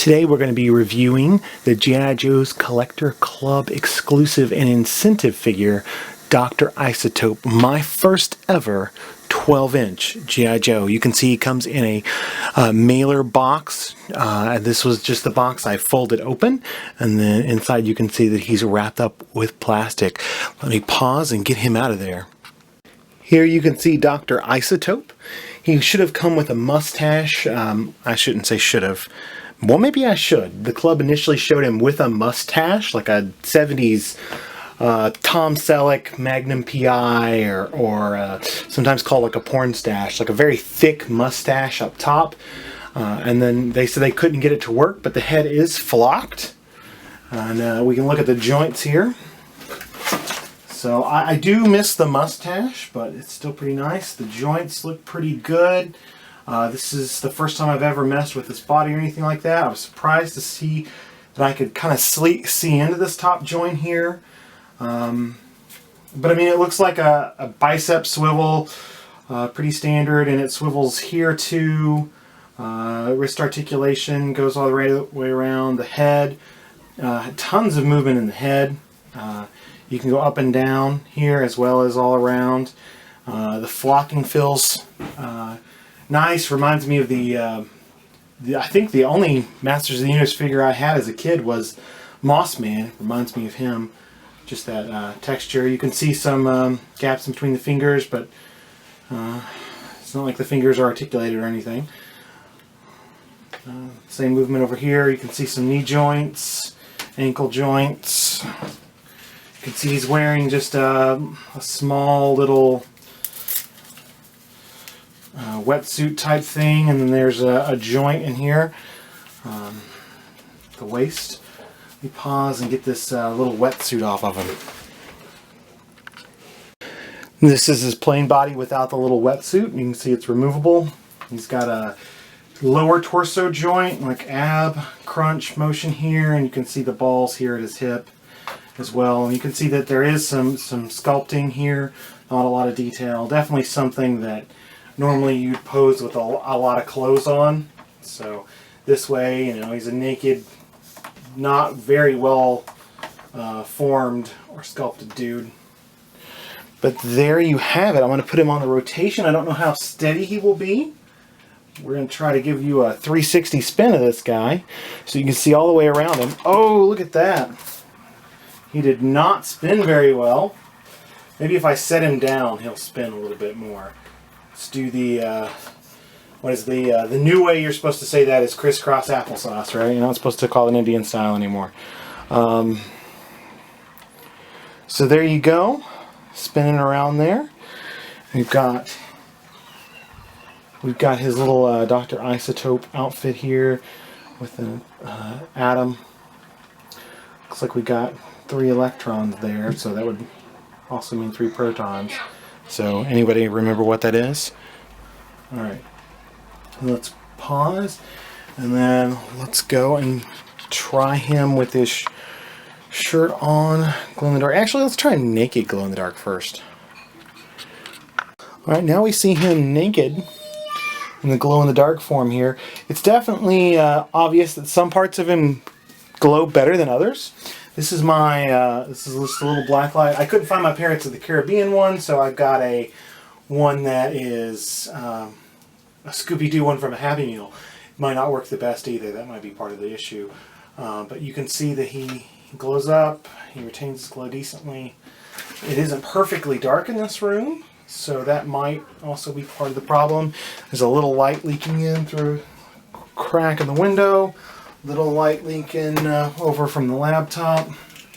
Today we're going to be reviewing the G.I. Joe's Collector Club exclusive and incentive figure, Dr. Isotope, my first ever 12-inch G.I. Joe. You can see he comes in a mailer box. This was just the box I folded open, and then inside you can see that he's wrapped up with plastic. Let me pause and get him out of there. Here you can see Dr. Isotope. He should have come with a mustache. I shouldn't say should have. Well, maybe I should. The club initially showed him with a mustache, like a 70s Tom Selleck Magnum PI, or sometimes called like a porn stash, like a very thick mustache up top. And then they said they couldn't get it to work, but the head is flocked. And we can look at the joints here. So I do miss the mustache, but it's still pretty nice. The joints look pretty good. This is the first time I've ever messed with this body or anything like that. I was surprised to see that I could kind of see into this top joint here. But I mean, it looks like a bicep swivel, pretty standard, and it swivels here too. Wrist articulation goes all the way around the head. Tons of movement in the head. You can go up and down here as well as all around. The flocking feels nice. Reminds me of I think the only Masters of the Universe figure I had as a kid was Moss Man. Reminds me of him. Just that texture. You can see some gaps in between the fingers, but it's not like the fingers are articulated or anything. Same movement over here. You can see some knee joints, ankle joints. You can see he's wearing just a small little wetsuit type thing, and then there's a joint in here, the waist. Let me pause and get this little wetsuit off of him. This is his plain body without the little wetsuit. You can see it's removable. He's got a lower torso joint, like ab crunch motion here, and you can see the balls here at his hip as well. And you can see that there is some sculpting here, not a lot of detail. Definitely something that normally you'd pose with a lot of clothes on. So this way, you know, he's a naked, not very well formed or sculpted dude. But there you have it. I'm going to put him on the rotation. I don't know how steady he will be. We're going to try to give you a 360 spin of this guy so you can see all the way around him. Oh, look at that. He did not spin very well. Maybe if I set him down, he'll spin a little bit more. Let's do the, what is the new way you're supposed to say that is crisscross applesauce, right? You're not supposed to call it Indian style anymore. So there you go, spinning around there. We've got his little Dr. Isotope outfit here with an atom. Looks like we got 3 electrons there, so that would also mean 3 protons. So anybody remember what that is? Alright, let's pause, and then let's go and try him with his shirt on, glow in the dark. Actually, let's try naked glow in the dark first. Alright, now we see him naked in the glow in the dark form here. It's definitely obvious that some parts of him glow better than others. This is this is just a little black light. I couldn't find my Pirates of the Caribbean one, so I've got one that is a Scooby-Doo one from a Happy Meal. It might not work the best either. That might be part of the issue. But you can see that he glows up. He retains his glow decently. It isn't perfectly dark in this room, so that might also be part of the problem. There's a little light leaking in through a crack in the window. Little light leaking over from the laptop,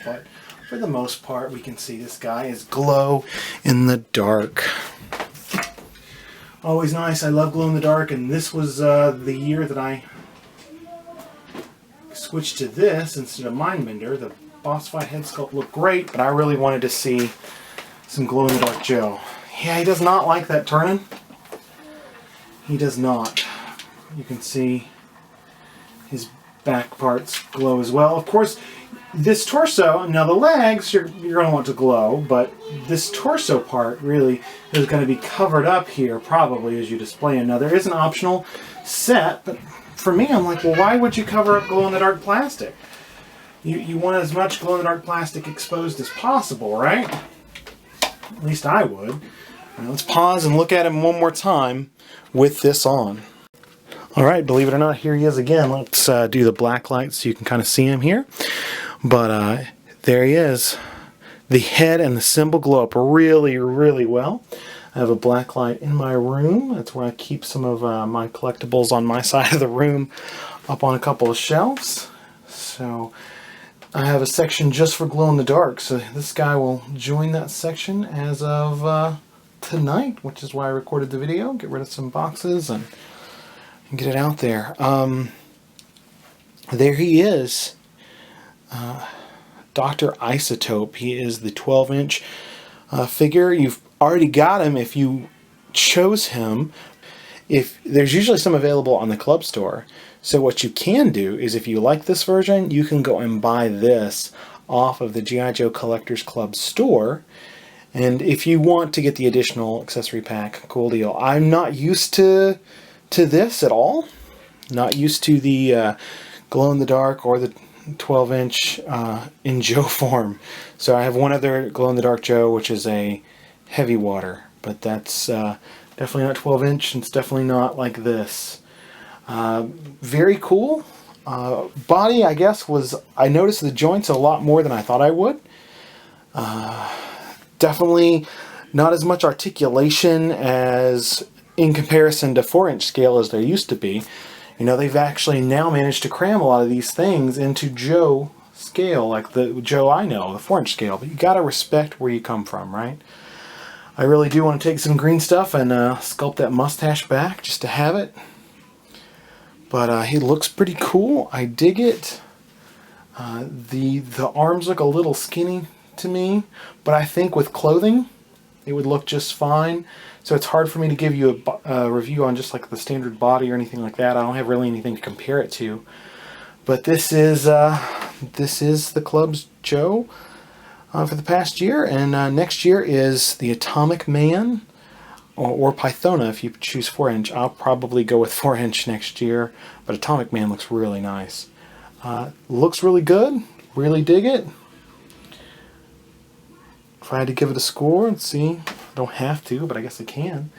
but for the most part we can see this guy is glow in the dark. Always nice. I love glow in the dark, and this was the year that I switched to this instead of Mindbender. The boss fight head sculpt looked great, but I really wanted to see some glow in the dark Joe. Yeah, he does not like that turning. He does not. You can see his back parts glow as well. Of course, this torso, now the legs you're going to want to glow, but this torso part really is going to be covered up here probably as you display him. Now there is an optional set, but for me, I'm like, well, why would you cover up glow-in-the-dark plastic? You want as much glow-in-the-dark plastic exposed as possible, right? At least I would. All right, let's pause and look at him one more time with this on. All right, believe it or not, here he is again. Let's do the black light so you can kind of see him here. But there he is. The head and the symbol glow up really, really well. I have a black light in my room. That's where I keep some of my collectibles on my side of the room up on a couple of shelves. So I have a section just for glow in the dark. So this guy will join that section as of tonight, which is why I recorded the video. Get rid of some boxes and get it out there. There he is. Dr. Isotope. He is the 12-inch figure. You've already got him if you chose him. If there's usually some available on the club store. So what you can do is, if you like this version, you can go and buy this off of the G.I. Joe Collectors Club store. And if you want to get the additional accessory pack, cool deal. I'm not used to this at all. Not used to the glow-in-the-dark or the 12-inch in Joe form. So I have one other glow-in-the-dark Joe, which is a heavy water, but that's definitely not 12-inch, and it's definitely not like this. Very cool. Body, I guess, I noticed the joints a lot more than I thought I would. Definitely not as much articulation as in comparison to 4-inch scale as there used to be. You know, they've actually now managed to cram a lot of these things into Joe scale, like the Joe I know, the 4-inch scale. But you gotta respect where you come from, right? I really do want to take some green stuff and sculpt that mustache back just to have it. But he looks pretty cool. I dig it. The arms look a little skinny to me, but I think with clothing it would look just fine. So it's hard for me to give you a review on just like the standard body or anything like that. I don't have really anything to compare it to. But this is the club's Joe for the past year, and next year is the Atomic Man or Pythona if you choose 4-inch. I'll probably go with 4-inch next year, but Atomic Man looks really nice. Looks really good. Really dig it. If I had to give it a score, let's see. I don't have to, but I guess I can.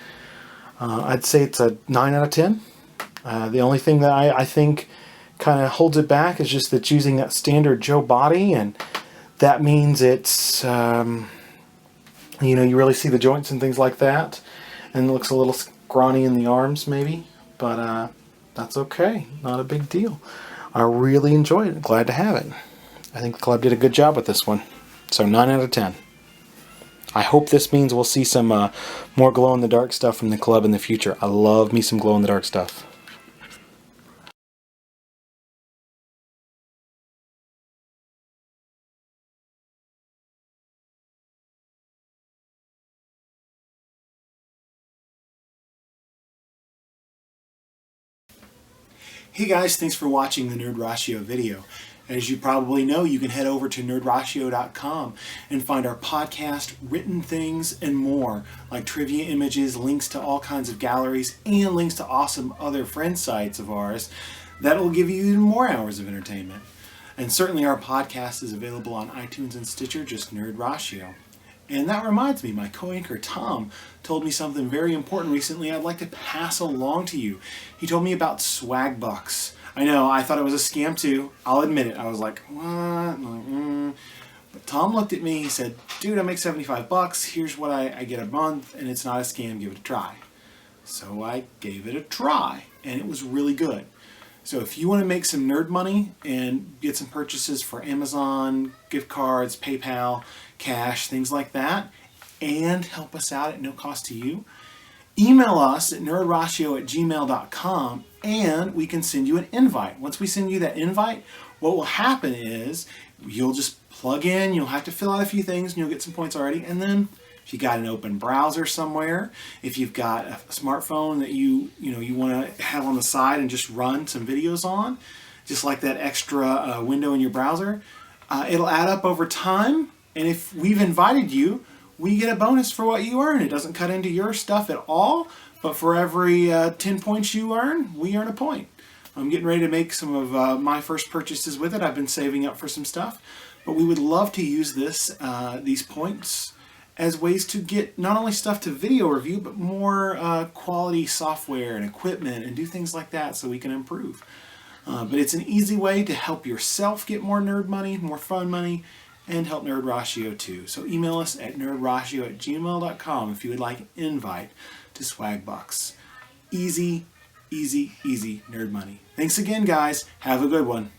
I'd say it's a 9 out of 10. The only thing that I think kind of holds it back is just that using that standard Joe body, and that means it's, you know, you really see the joints and things like that, and it looks a little scrawny in the arms maybe, but that's okay. Not a big deal. I really enjoyed it. Glad to have it. I think the club did a good job with this one. So 9 out of 10. I hope this means we'll see some more glow-in-the-dark stuff from the club in the future. I love me some glow-in-the-dark stuff. Hey guys, thanks for watching the Nerd Ratio video. As you probably know, you can head over to nerdratio.com and find our podcast, written things, and more, like trivia images, links to all kinds of galleries, and links to awesome other friend sites of ours that will give you even more hours of entertainment. And certainly our podcast is available on iTunes and Stitcher, just Nerd Ratio. And that reminds me, my co-anchor Tom told me something very important recently I'd like to pass along to you. He told me about swag bucks. I know, I thought it was a scam too. I'll admit it. I was like, what? I'm like, But Tom looked at me, he said, dude, I make 75 bucks. Here's what I get a month, and it's not a scam. Give it a try. So I gave it a try, and it was really good. So if you want to make some nerd money and get some purchases for Amazon, gift cards, PayPal, cash, things like that, and help us out at no cost to you, email us at nerdratio@gmail.com and we can send you an invite. Once we send you that invite, what will happen is you'll just plug in, you'll have to fill out a few things and you'll get some points already, and then if you got an open browser somewhere, if you've got a smartphone that you want to have on the side and just run some videos on, just like that extra window in your browser, it'll add up over time, and if we've invited you, we get a bonus for what you earn. It doesn't cut into your stuff at all, but for every 10 points you earn, we earn a point. I'm getting ready to make some of my first purchases with it. I've been saving up for some stuff, but we would love to use these points as ways to get not only stuff to video review, but more quality software and equipment and do things like that so we can improve. But it's an easy way to help yourself get more nerd money, more fun money, and help Nerd Ratio too. So email us at nerdratio@gmail.com if you would like an invite to Swagbox. Easy, easy, easy nerd money. Thanks again, guys. Have a good one.